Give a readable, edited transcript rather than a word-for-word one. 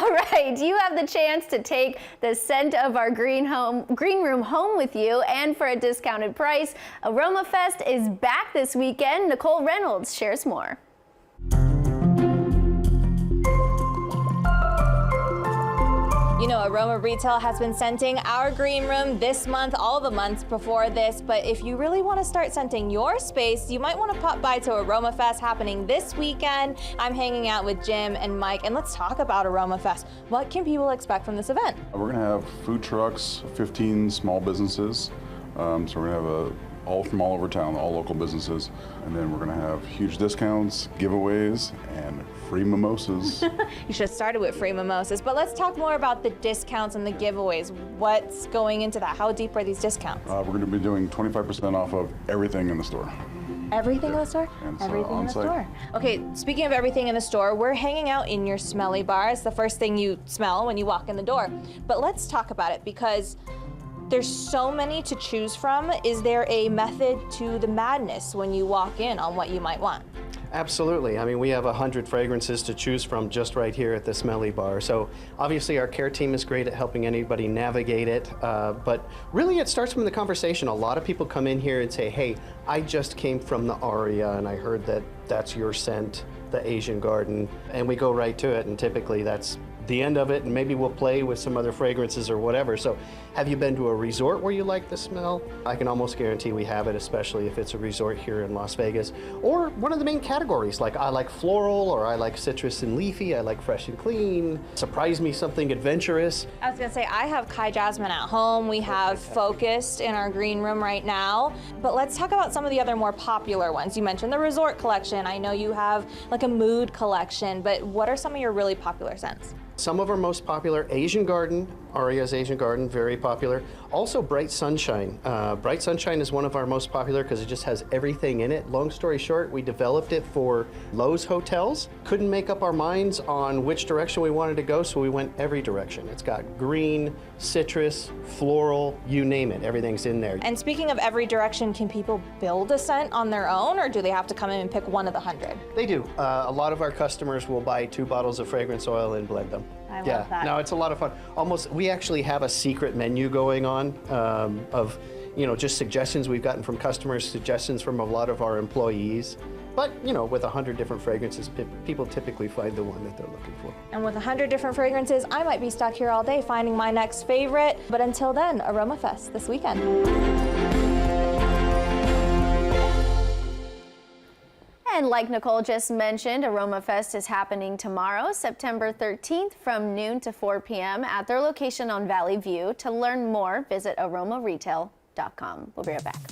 All right, you have the chance to take the scent of our green room home with you, and for a discounted price. Aroma Fest is back this weekend. Nicole Reynolds shares more. You know, Aroma Retail has been scenting our green room this month, all the months before this, but if you really want to start scenting your space, you might want to pop by to Aroma Fest happening this weekend. I'm hanging out with Jim and Mike, and let's talk about Aroma Fest. What can people expect from this event? We're going to have food trucks, 15 small businesses, so we're going to have all from all over town, all local businesses, and then we're going to have huge discounts, giveaways, and free mimosas. You should have started with free mimosas, but let's talk more about the discounts and the giveaways. What's going into that? How deep are these discounts? We're going to be doing 25% off of everything in the store. Everything in the store? And everything in the store. Okay, speaking of everything in the store, we're hanging out in your smelly bar. It's the first thing you smell when you walk in the door. But let's talk about it, because there's so many to choose from. Is there a method to the madness when you walk in on what you might want? Absolutely. I mean, we have 100 fragrances to choose from just right here at the Smelly Bar. So obviously our care team is great at helping anybody navigate it, but really it starts from the conversation. A lot of people come in here and say, hey, I just came from the Aria and I heard that that's your scent, the Asian Garden, and we go right to it, and typically that's the end of it, and maybe we'll play with some other fragrances or whatever. So have you been to a resort where you like the smell? I can almost guarantee we have it, especially if it's a resort here in Las Vegas. Or one of the main categories, like I like floral, or I like citrus and leafy, I like fresh and clean. Surprise me something adventurous. I was gonna say, I have Kai Jasmine at home. We have Focused in our green room right now. But let's talk about some of the other more popular ones. You mentioned the resort collection. I know you have like a mood collection, but what are some of your really popular scents? Some of our most popular, Asian Garden, Aria's Asian Garden, very popular. Also Bright Sunshine. Bright Sunshine is one of our most popular because it just has everything in it. Long story short, we developed it for Lowe's hotels. Couldn't make up our minds on which direction we wanted to go, so we went every direction. It's got green, citrus, floral, you name it, everything's in there. And speaking of every direction, can people build a scent on their own, or do they have to come in and pick one of the 100? They do. A lot of our customers will buy 2 bottles of fragrance oil and blend them. I love that. No, it's a lot of fun. Almost, we actually have a secret menu going on of, you know, just suggestions we've gotten from customers, suggestions from a lot of our employees. But, you know, with 100 different fragrances, people typically find the one that they're looking for. And with 100 different fragrances, I might be stuck here all day finding my next favorite. But until then, Aroma Fest this weekend. And like Nicole just mentioned, Aroma Fest is happening tomorrow, September 13th from noon to 4 p.m. at their location on Valley View. To learn more, visit aromaretail.com. We'll be right back.